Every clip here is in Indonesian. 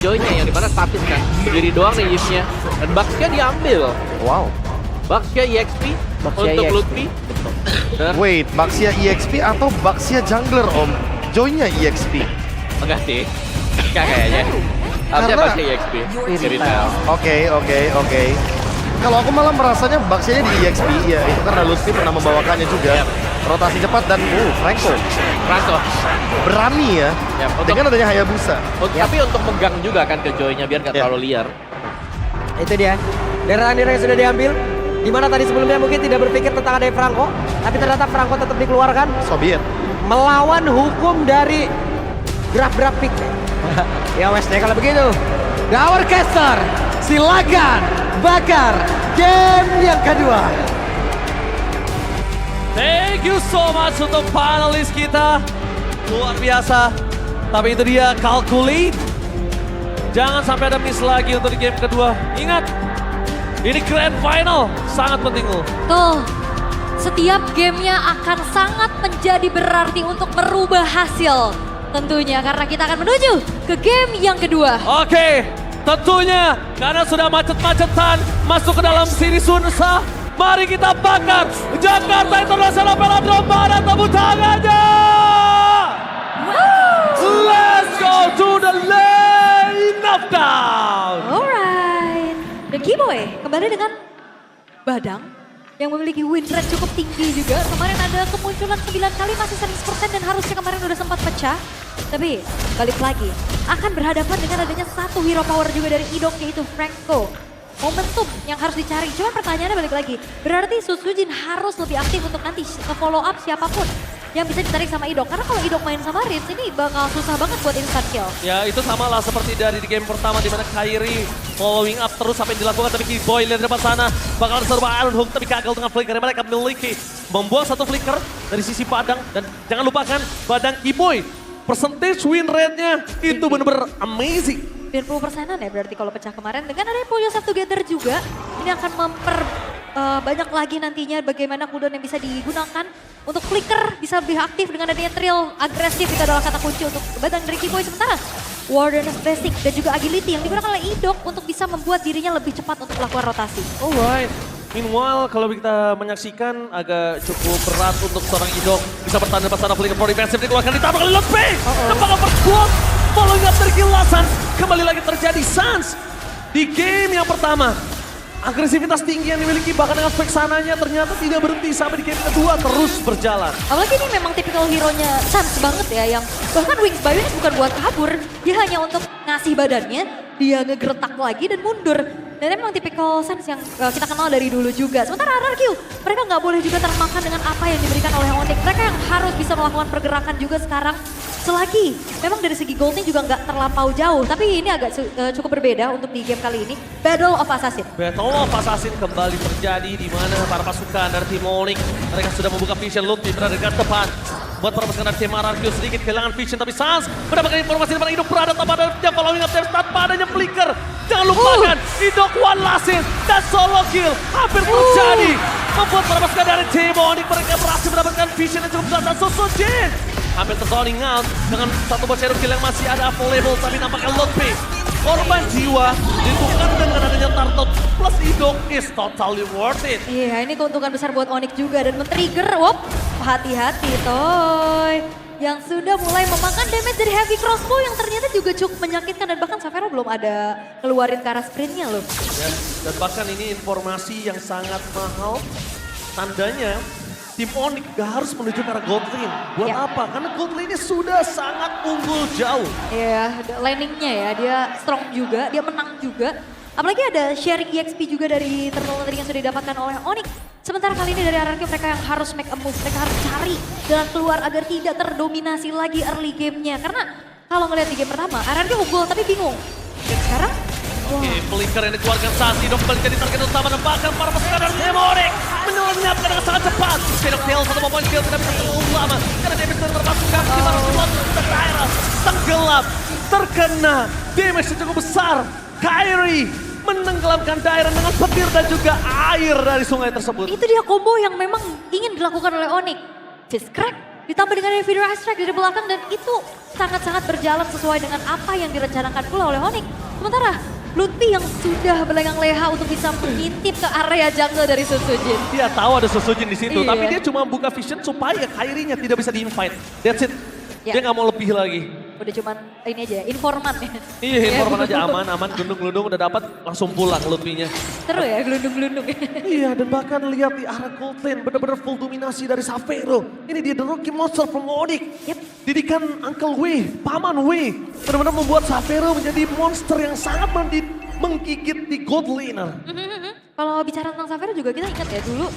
Joy-nya yang dimana statis kan, berdiri doang nih Yves-nya. Dan Baxia diambil. Wow. Baxia EXP Baxia untuk EXP. Lutfi. Dan Wait, Baxia EXP atau Baxia Jungler om? Joy-nya EXP. enggak sih. Enggak kayaknya. Harusnya Karena- Baxia EXP. Di retail. Oke. Kalau aku malah merasanya Baxianya di EXP, ya itu karena Lutfi pernah membawakannya juga. Yap. Rotasi cepat dan Franco Franco. berani ya Yap, untuk- dengan adanya Hayabusa. Tapi untuk megang juga kan ke Joy-nya biar nggak Yap. terlalu liar. Itu dia. Daerah Andira yang sudah diambil. Di mana tadi sebelumnya mungkin tidak berpikir tentang ada Franco. Tapi ternyata Franco tetap dikeluarkan. Soviet. Melawan hukum dari draft pick. Ya Westnya kalau begitu. Tower Caster. Silakan bakar game yang kedua. Thank you so much untuk panelis kita. Luar biasa. Tapi itu dia calculate. Jangan sampai ada miss lagi untuk di game kedua. Ingat, ini grand final. Sangat penting loh. Tuh, setiap gamenya akan sangat menjadi berarti untuk merubah hasil. Tentunya karena kita akan menuju ke game yang kedua. Oke, tentunya karena sudah macet-macetan masuk ke dalam siri Sunsa. Mari kita bakar Jakarta International Velodrome. Mana tepuk tangannya? Let's go to the lane of down. Alright. Dan Kiboy kembali dengan Badang yang memiliki win rate cukup tinggi juga. Kemarin ada kemunculan 9 kali masih 100% dan harusnya kemarin udah sempat pecah. Tapi balik lagi akan berhadapan dengan adanya satu hero power juga dari Idok yaitu Franco. Momentum yang harus dicari. Cuma pertanyaannya balik lagi. Berarti Susujin harus lebih aktif untuk nanti follow up siapapun yang bisa ditarik sama Idok. Karena kalau Idok main sama Rims ini bakal susah banget buat instant kill. Ya itu sama lah seperti dari di game pertama di mana Kairi following up terus sampai dilakukan, tapi Kiboy lihat depan sana bakal serba Iron Hook tapi gagal dengan flicker yang mereka miliki. Membuang satu flicker dari sisi Padang dan jangan lupakan Padang Kiboy. Percentage win rate-nya itu benar-benar amazing. 90%-an ya berarti kalau pecah kemarin. Dengan ada Puyo Yourself Together juga, ini akan banyak lagi nantinya bagaimana cooldown yang bisa digunakan. Untuk flicker bisa lebih aktif dengan adanya trill agresif, itu adalah kata kunci untuk Badang dari Kiboy. Sementara Warden of Basic dan juga Agility yang digunakan oleh Idok untuk bisa membuat dirinya lebih cepat untuk melakukan rotasi. Alright. Meanwhile, kalau kita menyaksikan agak cukup berat untuk seorang Idok. Bisa bertahan depan sana, flicker for defensive dikeluarkan, ditambah oleh Lutfi. Apakah berkuat? Following up dari kill Sans. Kembali lagi terjadi Sans. Di game yang pertama. Agresivitas tinggi yang dimiliki bahkan dengan spek sananya ternyata tidak berhenti sampai di game kedua terus berjalan. Apalagi ini memang tipikal hero-nya Sans banget ya, yang bahkan Wings Bayu ini bukan buat kabur, dia hanya untuk ngasih badannya, dia ngegertak lagi dan mundur. Dan memang tipikal Sans yang kita kenal dari dulu juga. Sementara RRQ, mereka nggak boleh juga termakan dengan apa yang diberikan oleh Onyx. Mereka yang harus bisa melakukan pergerakan juga sekarang. Selagi memang dari segi goldnya juga nggak terlampau jauh, tapi ini agak cukup berbeda untuk di game kali ini. Battle of Assassin. Battle of Assassin kembali terjadi di mana para pasukan dari tim Onyx mereka sudah membuka vision. Lutfi berada di garis depan. Buat para pasukan dari tim RRQ sedikit kehilangan vision, tapi Sans mendapatkan informasi dari Idok berada tanpa adanya following up tanpa adanya flicker. Jangan lupakan Idok one last hit dan solo kill hampir terjadi. Membuat para pasukan dari tim Onyx mereka berhasil mendapatkan vision yang cukup besar dan Susujin hampir terzoning out dengan satu buah shadow kill yang masih ada available, tapi nampaknya Lutfi korban jiwa ditukar dengan adanya Turtle plus Idok is totally worth it. Iya, ini keuntungan besar buat Onyx juga dan men-trigger, hati-hati Toy. Yang sudah mulai memakan damage dari heavy crossbow yang ternyata juga cukup menyakitkan dan bahkan Savero belum ada keluarin ke arah sprintnya loh. Dan bahkan ini informasi yang sangat mahal, tandanya tim Onyx gak harus menuju ke arah gold lane. Buat Ya. apa? Karena gold lane-nya sudah sangat unggul jauh. Iya, landingnya ya, dia strong juga, dia menang juga. Apalagi ada sharing EXP juga dari turtle yang sudah didapatkan oleh Onyx. Sementara kali ini dari RRQ mereka yang harus make a move, mereka harus cari jalan keluar agar tidak terdominasi lagi early game-nya. Karena kalau ngelihat di game pertama, RRQ unggul tapi bingung. Dan sekarang, Oke, flicker yang dikeluarkan saat Idok kembali jadi target utama dan bahkan para pasukan dari tim Onyx menyelamatkan dengan sangat cepat. Shadow Tail satu poin kill tidak bisa terlalu lama karena damage sudah terpasukan di mana semua daerah tenggelam, terkena damage yang cukup besar. Kairi menenggelamkan daerah dengan petir dan juga air dari sungai tersebut. itu dia combo yang memang ingin dilakukan oleh Onyx. Fist crack, Ditambah dengan Invader Strike dari belakang dan itu sangat-sangat berjalan sesuai dengan apa yang direncanakan pula oleh Onyx. Sementara Lutfi yang sudah berlengang leha untuk bisa mengintip ke area jungle dari Sun Sujin. Dia tahu ada Susujin di situ, Iya. tapi dia cuma buka vision supaya Kairi-nya tidak bisa di-invite. That's it. Ya. Dia nggak mau lebih lagi. Udah cuman ini aja, informan ya. Iya, informan aja aman, gelundung-gelundung udah dapat langsung pulang Lutfi-nya. Seru ya, gelundung-gelundung. Iya, dan bahkan lihat di arah gold lane benar-benar full dominasi dari Xavero. Ini dia the rookie monster from Onyx. Yep. Didikan Uncle Wei, Paman Wei, benar-benar membuat Xavero menjadi monster yang sangat menggigit di gold laner. Kalau bicara tentang Xavero juga kita ingat ya dulu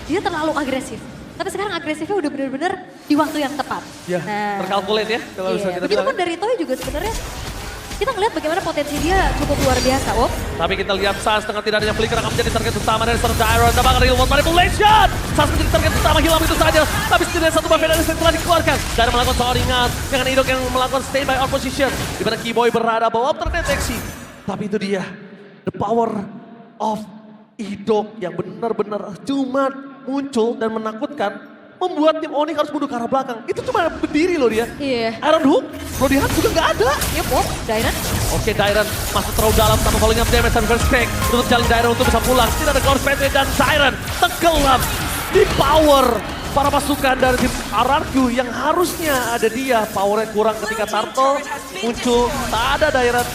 dia terlalu agresif. Tapi sekarang agresifnya udah bener-bener di waktu yang tepat. Ya, terkalkulate ya kalau bisa Iya, kita begitu bilang. pun dari Toy juga sebenarnya kita ngeliat bagaimana potensi dia cukup luar biasa, Wop. Tapi kita lihat Sans dengan tidak adanya flicker akan menjadi target utama dari Sir Dairon. Tapi real world manipulation. Sans menjadi target utama, hilang itu saja. Tapi setidaknya satu buff dari telah dikeluarkan. Dairon melakukan seorang ingat dengan Idok yang melakukan stay by our position. Di mana Keyboy berada bahwa terdeteksi. Tapi itu dia, the power of Idok yang benar-benar cuma muncul dan menakutkan. Membuat tim Onyx harus mundur ke arah belakang. Itu cuma berdiri loh dia. Iya. Iron Hook, Bloody Hunt juga nggak ada. Yep, Wop, Dairon. Oke, Dairon masuk terlalu dalam tanpa falling up damage dan first crack. Untuk jalan Dairon untuk bisa pulang. Tidak ada Ghost Battery dan Dairon tenggelam di power para pasukan dari tim RRQ yang harusnya ada dia. Powernya kurang ketika Turtle muncul. Tak ada Dairon.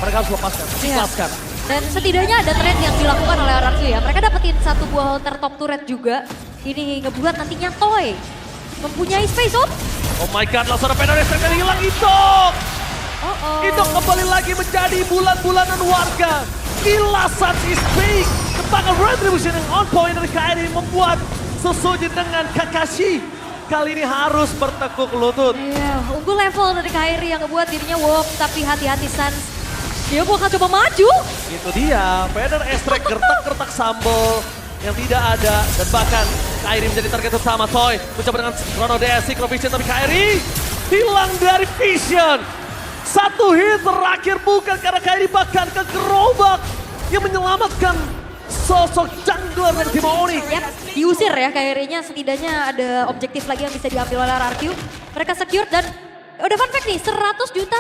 Mereka harus lepaskan, ikhlaskan. Dan setidaknya ada trade yang dilakukan oleh RRQ ya. Mereka dapetin satu buah Hunter top turret juga. Ini ngebuat nantinya Toy mempunyai space, Wop. Oh my god, langsung ada penalty yang hilang Idok. Oh. Idok kembali lagi menjadi bulan-bulanan warga. Gila, Sans is big. Ketangan retribution yang on point dari Kairi membuat Susujin dengan Kakashi kali ini harus bertekuk lutut. Iya, unggul level dari Kairi yang ngebuat dirinya Wop. Tapi hati-hati Sans, dia bakal coba maju. Itu dia, Feather Astrek gertak-gertak sambal yang tidak ada. Dan bahkan Kairi menjadi target utama. Toy mencoba dengan Chrono DS, Synchro Vision, tapi Kairi hilang dari Vision. Satu hit terakhir bukan karena Kairi bahkan ke gerobak yang menyelamatkan sosok jungler dari tim Onyx. Yap, diusir ya Kairi-nya, setidaknya ada objektif lagi yang bisa diambil oleh RRQ. Mereka secure dan udah fun fact nih, 100 juta,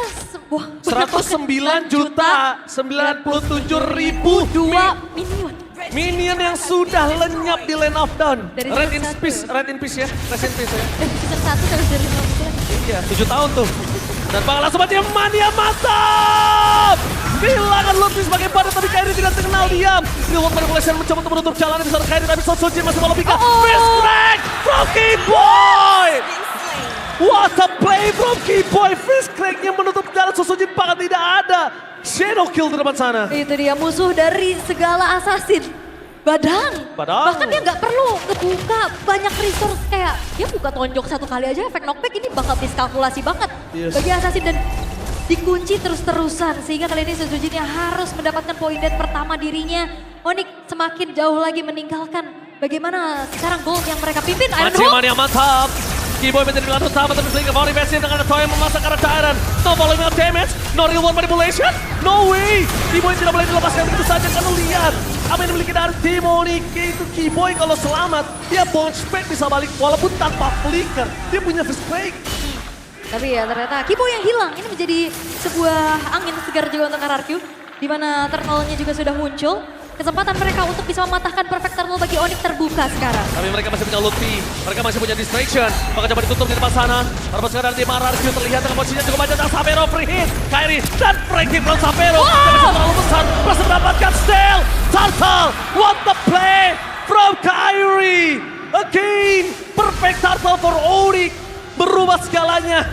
wah, 109 juta 97 ribu dua minion. minion yang sudah lenyap di Land of Dawn. Dari Red in season peace, Red in peace ya, Rest in peace ya. Season 1 dari 2015. Iya, 7 tahun tuh. Dan bakal langsung mati mania mantap. Kehilangan Lutfi sebagai badan tapi Kairi tidak terkenal diam. Real World Manipulation mencoba untuk menutup jalan di sana Kairi tapi Susujin masih mau lebihkan. Fist crack from Keyboy. What a play from Keyboy. Fist cracknya menutup jalan Susujin bahkan tidak ada. Shadow kill di depan sana. Itu dia musuh dari segala assassin. Badang. Bahkan dia nggak perlu ngebuka banyak resource kayak dia buka tonjok satu kali aja efek knockback ini bakal miskalkulasi banget bagi assassin dan dikunci terus-terusan sehingga kali ini Susujin yang harus mendapatkan poin dead pertama dirinya. Onyx semakin jauh lagi meninggalkan bagaimana sekarang gold yang mereka pimpin. Iron Hook. Mania mantap. Keyboy menjadi pilihan utama tapi Flicker Volley Passive dengan Toy yang memasak arah Dairon. No following up damage, no real world manipulation, no way. Keyboy tidak boleh dilepaskan begitu saja karena lihat apa yang dimiliki dari tim Onyx itu Keyboy kalau selamat dia bounce back bisa balik walaupun tanpa flicker. Dia punya fist break. Tapi ya ternyata Keyboy yang hilang ini menjadi sebuah angin segar juga untuk RRQ. Di mana turtle-nya juga sudah muncul. Kesempatan mereka untuk bisa mematahkan perfect turtle bagi Onyx terbuka sekarang. Tapi mereka masih punya Lutfi, mereka masih punya distraction. Maka coba ditutup di depan sana. Harus sekarang di RRQ terlihat dengan posisinya cukup banyak. Dan Xavero free hit. Kairi dan free hit from Xavero. Yang bisa terlalu besar. Berhasil mendapatkan steal. Turtle, what the play from Kairi. Again, perfect turtle for Onyx. Berubah segalanya.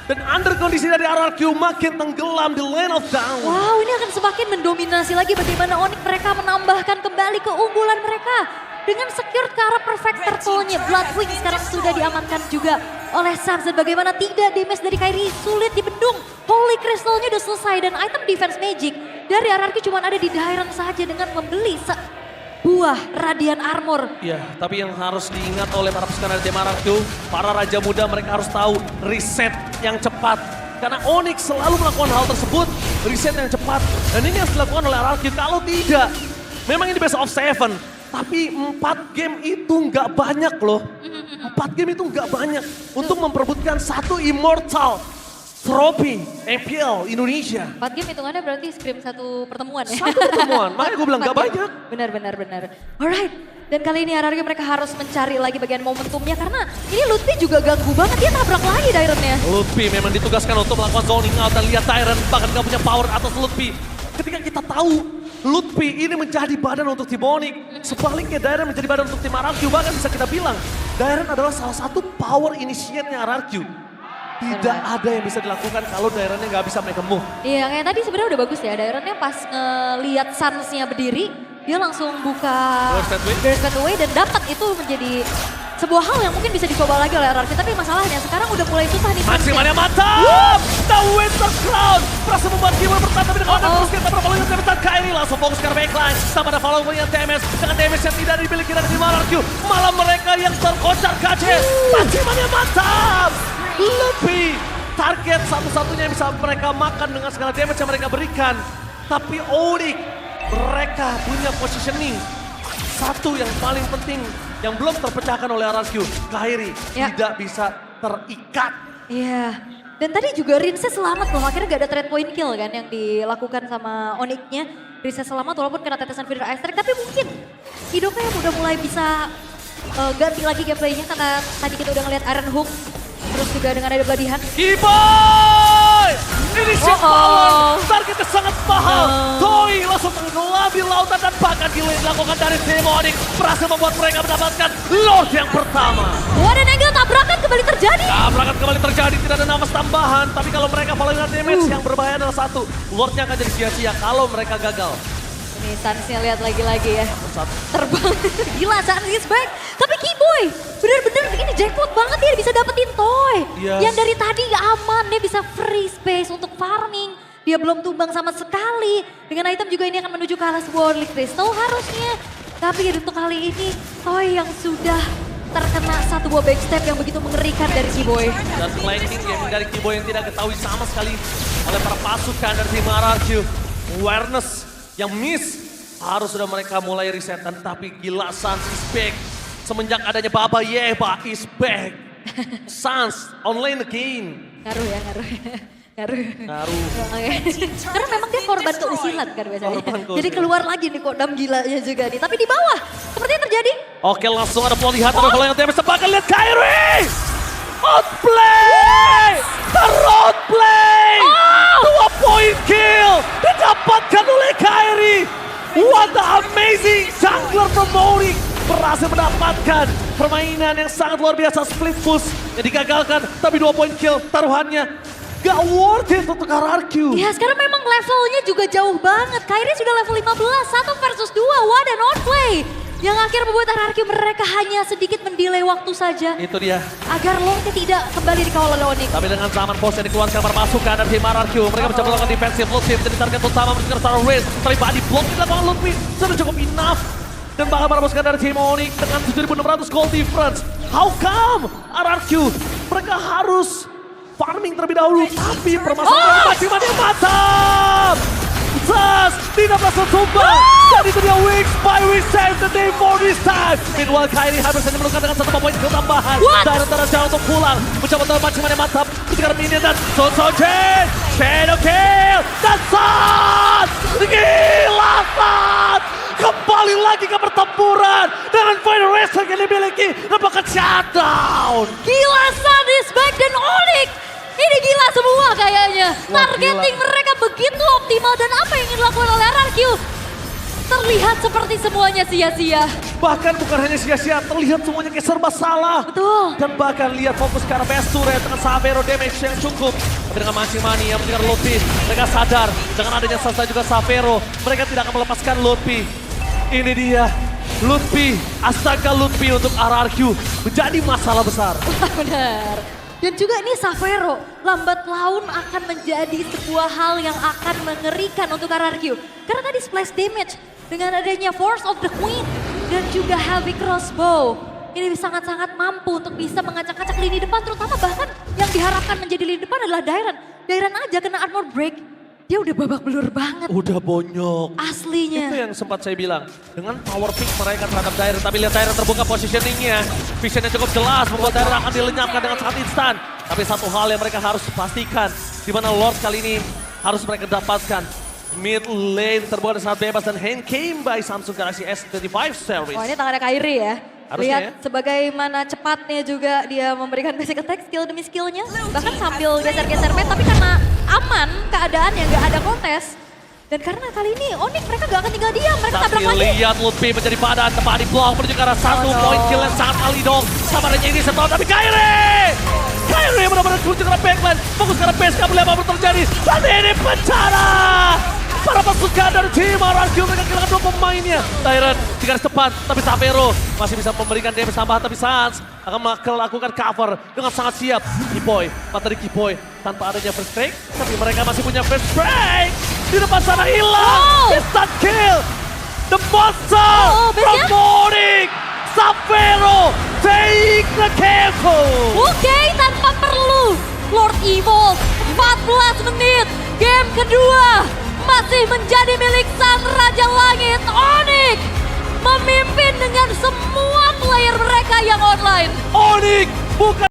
Dan under kondisi dari RRQ makin tenggelam di Land of Dawn. Wow, ini akan semakin mendominasi lagi bagaimana Onyx mereka menambahkan kembali keunggulan mereka. Dengan secure ke arah perfect turtle-nya. Bloodwing sekarang sudah diamankan juga oleh Sans. Dan bagaimana tidak damage dari Kairi sulit dibendung. Holy Crystal-nya udah selesai dan item defense magic dari RRQ cuma ada di Dairon saja dengan membeli buah Radiant Armor. Ya, tapi yang harus diingat oleh para pasukan dari tim RRQ, para raja muda mereka harus tahu reset yang cepat. Karena Onyx selalu melakukan hal tersebut, reset yang cepat. Dan ini harus dilakukan oleh RRQ, kalau tidak, memang ini best of 7. Tapi 4 game itu nggak banyak loh. 4 game itu nggak banyak untuk memperebutkan satu Immortal Trophy MPL Indonesia. 4 game hitungannya berarti scrim satu pertemuan ya? Satu pertemuan, makanya gue bilang 4 nggak game. banyak. Benar. Alright, dan kali ini RRQ mereka harus mencari lagi bagian momentumnya karena ini Lutfi juga ganggu banget, dia tabrak lagi Dairon-nya. Lutfi memang ditugaskan untuk melakukan zoning out dan lihat Tyrant bahkan gak punya power atas Lutfi. Ketika kita tahu Lutfi ini menjadi badan untuk tim Onyx, sebaliknya Dairon menjadi badan untuk tim RRQ, bahkan bisa kita bilang Dairon adalah salah satu power initiate-nya RRQ. Tidak ada yang bisa dilakukan kalau Dairon-nya nggak bisa make a move. Iya, kayak tadi sebenarnya udah bagus ya. Dairon-nya pas ngeliat Suns-nya berdiri, dia langsung buka Burst That Way dan dapat itu menjadi sebuah hal yang mungkin bisa dicoba lagi oleh RRQ. Tapi masalahnya sekarang udah mulai susah nih. Maksimalnya mantap! The Winter Crown berhasil membuat Gimel bertahan tapi dengan terus kita berfollow yang teman Kairi langsung fokus ke backline. Sama ada follow yang TMS dengan damage yang tidak dimiliki dari tim RRQ. Malah mereka yang terkocar kacir. Maksimalnya mantap! Lebih target satu-satunya yang bisa mereka makan dengan segala damage yang mereka berikan. Tapi Onyx mereka punya positioning. Satu yang paling penting yang belum terpecahkan oleh RRQ. Kairi tidak bisa terikat. Iya. Dan tadi juga Rinse selamat loh, akhirnya gak ada trade point kill kan yang dilakukan sama Onyx-nya. Rinse selamat walaupun kena tetesan Feeder Ice Strike, tapi mungkin hidupnya udah mulai bisa ganti lagi gameplaynya karena tadi kita udah ngeliat Iron Hook. Terus juga dengan ada Bloody Hand. Kiboy! Ini shift power, targetnya sangat mahal. Toy langsung mengelabui lautan dan bahkan dilakukan dari tim Onyx. Berhasil membuat mereka mendapatkan Lord yang pertama. Wah, dan angle tabrakan kembali terjadi. Tabrakan kembali terjadi, tidak ada nafas tambahan. Tapi kalau mereka follow dengan damage yang berbahaya adalah satu. Lordnya akan jadi sia-sia kalau mereka gagal. Ini Suns-nya lihat lagi-lagi ya. Terbang. Gila, Suns is back. Tapi Kiboy, bener-bener ini jackpot banget dia bisa dapetin Toy. Yes. Yang dari tadi aman, dia bisa free space untuk farming. Dia belum tumbang sama sekali. Dengan item juga ini akan menuju ke arah Worldly Crystal harusnya. Tapi untuk kali ini, Toy yang sudah terkena satu buah backstep yang begitu mengerikan dari Kiboy. Dan flanking yang dari Kiboy yang tidak ketahui sama sekali oleh para pasukan dari tim RRQ. Awareness yang miss harus sudah mereka mulai resetan, tapi gila Suns is back. Semenjak adanya Baba Yeba is back. Suns online again. Ngaruh ya, ngaruh. Ngaruh. Oke. Karena memang dia korban keusilan kan biasanya. Jadi keluar lagi nih kodam gilanya juga nih. Tapi di bawah, seperti yang terjadi. Oke, langsung ada pelihatan ada bola yang TMS sepakat. Lihat Kairi! Outplay! Roadplay! 2 point kill didapatkan oleh Kairi. What the amazing jungler from Onyx berhasil mendapatkan permainan yang sangat luar biasa, split push yang digagalkan, tapi 2 point kill taruhannya gak worth it untuk RRQ. Ya sekarang memang levelnya juga jauh banget. Kairi sudah level 15, 1 versus 2, what an outplay. Yang akhirnya membuat RRQ mereka hanya sedikit mendelay waktu saja. Itu dia. Agar Lordnya tidak kembali dikawal oleh Onyx. Tapi dengan zaman pos yang dikeluarkan para pasukan dari tim RRQ, mereka mencoba melakukan defensif. Lutfi menjadi target utama mengejar Star Race. Tapi body block di lapangan Lutfi sudah cukup enough. Dan bahkan para pasukan dari tim Onyx dengan 7.600 gold difference. How come RRQ mereka harus farming terlebih dahulu, tapi permasalahan maksimalnya mantap. Suns tidak berhasil tumbang. Dan itu dia Wings by We save the day for this time. Meanwhile Kairi hampir saja menukar dengan 1 poin kill tambahan. Dan terjauh untuk pulang. Mencoba untuk maksimalnya mantap. Ketika minion dan Chain. Shadow kill. Dan Suns. Gila Suns. Kembali lagi ke pertempuran. Dengan final wrestling yang dimiliki. Nampaknya shutdown. Gila, Suns is back dan Onyx. Ini gila semua kayaknya. Targeting mereka begitu optimal dan apa yang ingin dilakukan oleh RRQ terlihat seperti semuanya sia-sia. Bahkan bukan hanya sia-sia, terlihat semuanya kayak serba salah. Betul. Dan bahkan lihat fokus ke arah best turret dengan Savero damage yang cukup. Tapi dengan mancing money yang mendengar Lutfi, mereka sadar dengan adanya Sasa juga Savero, mereka tidak akan melepaskan Lutfi. Ini dia, Lutfi, astaga Lutfi untuk RRQ menjadi masalah besar. Benar. Dan juga ini Savero, lambat laun akan menjadi sebuah hal yang akan mengerikan untuk RRQ. Karena tadi splash damage dengan adanya Force of the Queen dan juga Heavy Crossbow. Ini sangat-sangat mampu untuk bisa mengacak-acak lini depan, terutama bahkan yang diharapkan menjadi lini depan adalah Dairon. Dairon aja kena armor break. Dia udah babak belur banget Udah bonyok. aslinya. Itu yang sempat saya bilang. Dengan power pick mereka terhadap Dairen. Tapi lihat Dairen terbuka positioningnya. Visionnya cukup jelas. Membuat Dairen akan dilenyapkan dengan sangat instan. Tapi satu hal yang mereka harus pastikan. Di mana Lord kali ini harus mereka dapatkan. Mid lane terbuka dengan sangat bebas. Dan hand came by Samsung Galaxy S25 series. Wah ini tangannya Kairi ya. Harusnya Lihat ya. sebagaimana cepatnya juga dia memberikan basic attack skill demi skillnya. Bahkan sambil geser-geser main tapi karena aman keadaannya nggak ada kontes. Dan karena kali ini Onyx mereka nggak akan tinggal diam, mereka tabrak Tapi lagi. lihat Lutfi menjadi padan, tepat di blok menuju ke arah satu poin kill yang sangat kali dong. Sabarnya ini setahun, tapi Kairi benar-benar kunci ke arah backline, fokus ke arah base, nggak boleh apa-apa terjadi. Tapi ini bencana. Para pasukan dari tim RRQ mereka kehilangan 2 pemainnya. Dairen di garis depan, tapi Savero masih bisa memberikan damage tambahan, tapi Sans akan melakukan cover dengan sangat siap. Kiboy, materi Kiboy tanpa adanya first break, tapi mereka masih punya first break. Di depan sana hilang, instant kill. The monster from base-nya? Morning. Savero take the careful. Oke, tanpa perlu Lord Evolve 14 menit. Game kedua masih menjadi milik Sang Raja Langit. Onyx memimpin dengan semua player mereka yang online. Onyx bukan